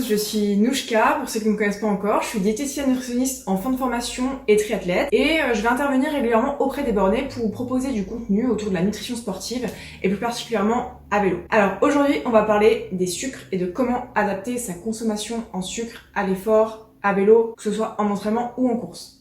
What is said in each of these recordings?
tous, je suis Nouchka, pour ceux qui ne me connaissent pas encore. Je suis diététicienne nutritionniste en fin de formation et triathlète. Et je vais intervenir régulièrement auprès des bornés pour vous proposer du contenu autour de la nutrition sportive et plus particulièrement à vélo. Alors aujourd'hui, on va parler des sucres et de comment adapter sa consommation en sucre à l'effort, à vélo, que ce soit en entraînement ou en course.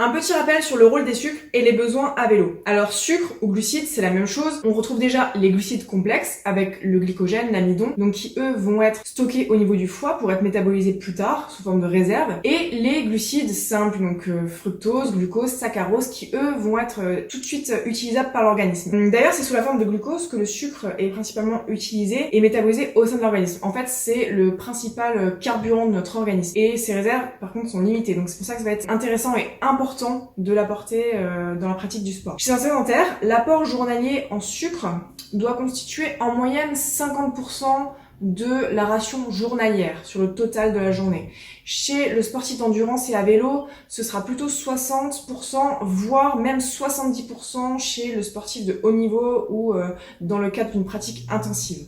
Un petit rappel sur le rôle des sucres et les besoins à vélo. Alors sucre ou glucides, c'est la même chose. On retrouve déjà les glucides complexes avec le glycogène, l'amidon, donc qui eux vont être stockés au niveau du foie pour être métabolisés plus tard sous forme de réserve. Et les glucides simples, donc fructose, glucose, saccharose, qui eux vont être tout de suite utilisables par l'organisme. D'ailleurs, c'est sous la forme de glucose que le sucre est principalement utilisé et métabolisé au sein de l'organisme. En fait, c'est le principal carburant de notre organisme. Et ces réserves, par contre, sont limitées. Donc c'est pour ça que ça va être intéressant et important de l'apporter dans la pratique du sport. Chez un sédentaire, l'apport journalier en sucre doit constituer en moyenne 50% de la ration journalière sur le total de la journée. Chez le sportif d'endurance et à vélo, ce sera plutôt 60%, voire même 70% chez le sportif de haut niveau ou dans le cadre d'une pratique intensive.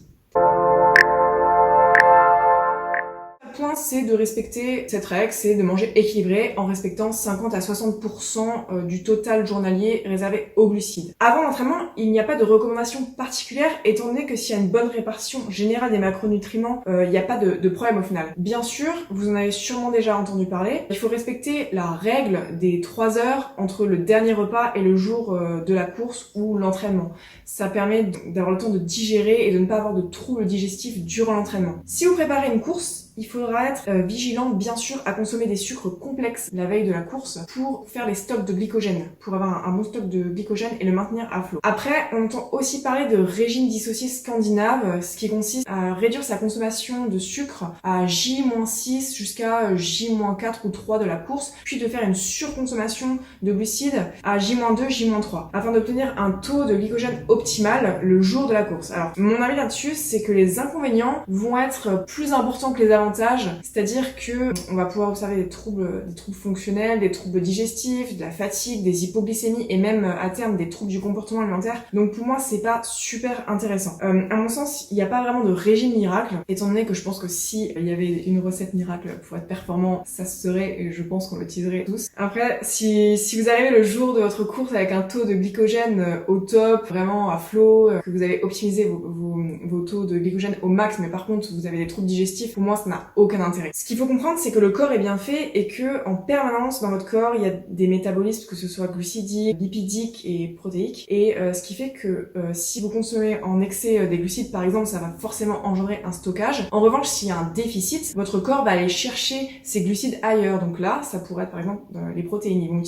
Le point, c'est de respecter cette règle, c'est de manger équilibré en respectant 50 à 60% du total journalier réservé aux glucides. Avant l'entraînement, il n'y a pas de recommandation particulière étant donné que s'il y a une bonne répartition générale des macronutriments, il n'y a pas de problème au final. Bien sûr, vous en avez sûrement déjà entendu parler, il faut respecter la règle des 3 heures entre le dernier repas et le jour de la course ou l'entraînement. Ça permet d'avoir le temps de digérer et de ne pas avoir de troubles digestifs durant l'entraînement. Si vous préparez une course, il faudra être vigilant, bien sûr, à consommer des sucres complexes la veille de la course pour faire les stocks de glycogène, pour avoir un bon stock de glycogène et le maintenir à flot. Après, on entend aussi parler de régime dissocié scandinave, ce qui consiste à réduire sa consommation de sucre à J-6 jusqu'à J-4 ou 3 de la course, puis de faire une surconsommation de glucides à J-2, J-3, afin d'obtenir un taux de glycogène optimal le jour de la course. Alors, mon avis là-dessus, c'est que les inconvénients vont être plus importants que les avantages, c'est-à-dire que on va pouvoir observer des troubles fonctionnels, des troubles digestifs, de la fatigue, des hypoglycémies et même à terme des troubles du comportement alimentaire. Donc pour moi, c'est pas super intéressant. À mon sens, il n'y a pas vraiment de régime miracle, étant donné que je pense que si il y avait une recette miracle pour être performant, ça serait, et je pense qu'on l'utiliserait tous. Après, si vous arrivez le jour de votre course avec un taux de glycogène au top, vraiment à flot, que vous avez optimisé vos taux de glycogène au max, mais par contre vous avez des troubles digestifs, pour moi ça n'a aucun intérêt. Ce qu'il faut comprendre, c'est que le corps est bien fait et que en permanence dans votre corps, il y a des métabolismes, que ce soit glucidiques, lipidiques et protéiques. Et ce qui fait que si vous consommez en excès des glucides, par exemple, ça va forcément engendrer un stockage. En revanche, s'il y a un déficit, votre corps va aller chercher ces glucides ailleurs. Donc là, ça pourrait être par exemple les protéines.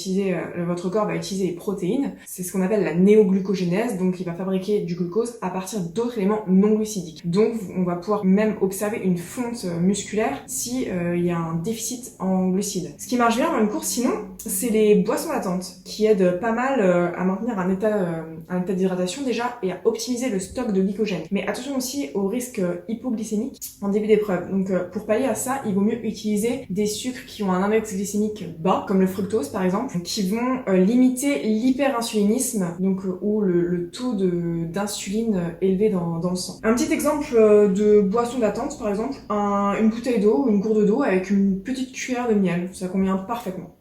Votre corps va utiliser les protéines. C'est ce qu'on appelle la néoglucogénèse. Donc il va fabriquer du glucose à partir d'autres éléments non glucidiques. Donc on va pouvoir même observer une fonte musculaire si il y a un déficit en glucides. Ce qui marche bien dans une course sinon, c'est les boissons latentes qui aident pas mal à maintenir un état d'hydratation déjà et à optimiser le stock de glycogène. Mais attention aussi au risque hypoglycémique en début d'épreuve. Donc pour pallier à ça, il vaut mieux utiliser des sucres qui ont un index glycémique bas, comme le fructose par exemple, qui vont limiter l'hyperinsulinisme, donc où le taux d'insuline élevé dans le sang. Un petit exemple de boisson latente par exemple, une bouteille d'eau ou une gourde d'eau avec une petite cuillère de miel, ça convient parfaitement.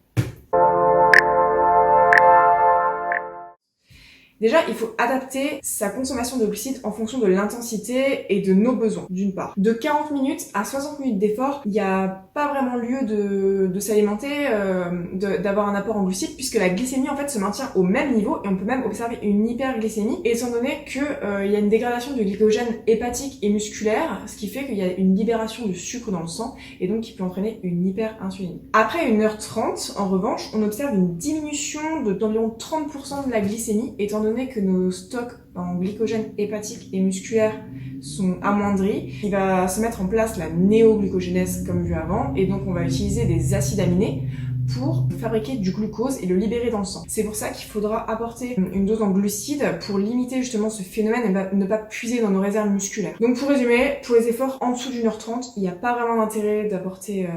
Déjà, il faut adapter sa consommation de glucides en fonction de l'intensité et de nos besoins, d'une part. De 40 minutes à 60 minutes d'effort, il n'y a pas vraiment lieu de s'alimenter, d'avoir un apport en glucides, puisque la glycémie en fait se maintient au même niveau et on peut même observer une hyperglycémie, étant donné que il y a une dégradation du glycogène hépatique et musculaire, ce qui fait qu'il y a une libération de sucre dans le sang et donc qui peut entraîner une hyperinsulinie. Après 1h30, en revanche, on observe une diminution d'environ 30% de la glycémie, étant donné que nos stocks en glycogène hépatique et musculaire sont amoindris, il va se mettre en place la néoglucogénèse comme vu avant, et donc on va utiliser des acides aminés pour fabriquer du glucose et le libérer dans le sang. C'est pour ça qu'il faudra apporter une dose en glucides pour limiter justement ce phénomène et ne pas puiser dans nos réserves musculaires. Donc pour résumer, pour les efforts en dessous d'1h30, il n'y a pas vraiment d'intérêt d'apporter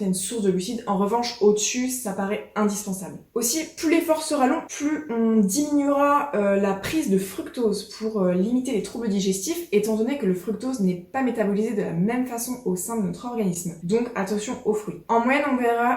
une source de glucides. En revanche, au-dessus, ça paraît indispensable. Aussi, plus l'effort sera long, plus on diminuera la prise de fructose pour limiter les troubles digestifs, étant donné que le fructose n'est pas métabolisé de la même façon au sein de notre organisme. Donc attention aux fruits. En moyenne,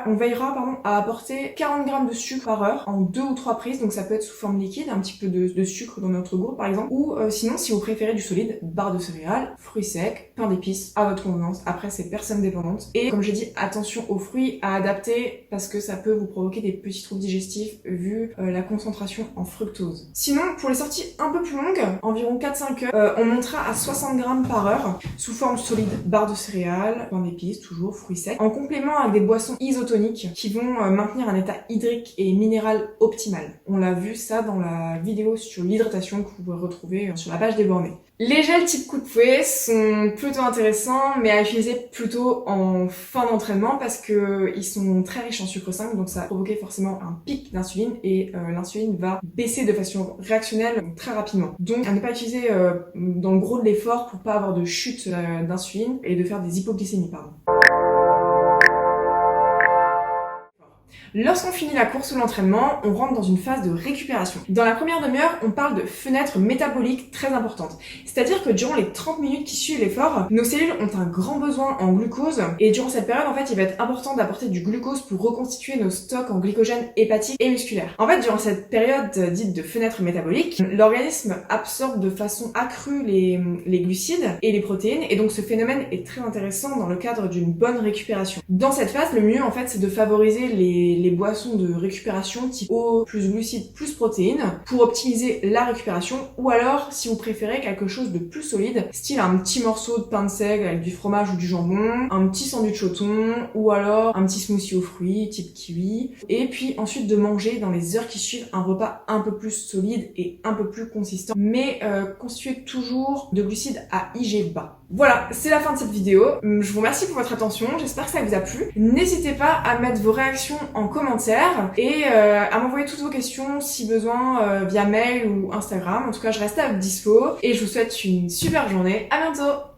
on veillera à apporter 40 grammes de sucre par heure en 2 ou 3 prises, donc ça peut être sous forme liquide, un petit peu de sucre dans notre gourde par exemple, ou sinon si vous préférez du solide, barre de céréales, fruits secs, pain d'épices, à votre convenance. Après c'est personne dépendante. Et comme j'ai dit, attention aux fruits à adapter parce que ça peut vous provoquer des petits troubles digestifs vu la concentration en fructose. Sinon, pour les sorties un peu plus longues, environ 4-5 heures, on montera à 60 grammes par heure sous forme solide, barre de céréales, pain d'épices, toujours fruits secs, en complément avec des boissons isotoniques qui vont maintenir un état hydrique et minéral optimal. On l'a vu ça dans la vidéo sur l'hydratation que vous pouvez retrouver sur la page des bornés. Les gels type coup de fouet sont plutôt intéressants, mais à utiliser plutôt en fin d'entraînement parce que ils sont très riches en sucre 5, donc ça va provoquer forcément un pic d'insuline et l'insuline va baisser de façon réactionnelle très rapidement. Donc à ne pas utiliser dans le gros de l'effort pour pas avoir de chute d'insuline et de faire des hypoglycémies, pardon. Lorsqu'on finit la course ou l'entraînement, on rentre dans une phase de récupération. Dans la première demi-heure, on parle de fenêtre métabolique très importante. C'est-à-dire que durant les 30 minutes qui suivent l'effort, nos cellules ont un grand besoin en glucose et durant cette période, en fait, il va être important d'apporter du glucose pour reconstituer nos stocks en glycogène hépatique et musculaire. En fait, durant cette période dite de fenêtre métabolique, l'organisme absorbe de façon accrue les glucides et les protéines et donc ce phénomène est très intéressant dans le cadre d'une bonne récupération. Dans cette phase, le mieux, en fait, c'est de favoriser les boissons de récupération type eau plus glucides plus protéines pour optimiser la récupération, ou alors si vous préférez quelque chose de plus solide, style un petit morceau de pain de seigle avec du fromage ou du jambon, un petit sandwich au thon, ou alors un petit smoothie aux fruits type kiwi, et puis ensuite de manger dans les heures qui suivent un repas un peu plus solide et un peu plus consistant, mais constitué toujours de glucides à IG bas. Voilà, c'est la fin de cette vidéo. Je vous remercie pour votre attention, j'espère que ça vous a plu. N'hésitez pas à mettre vos réactions en commentaire et à m'envoyer toutes vos questions si besoin via mail ou Instagram. En tout cas, je reste à votre dispo et je vous souhaite une super journée. À bientôt!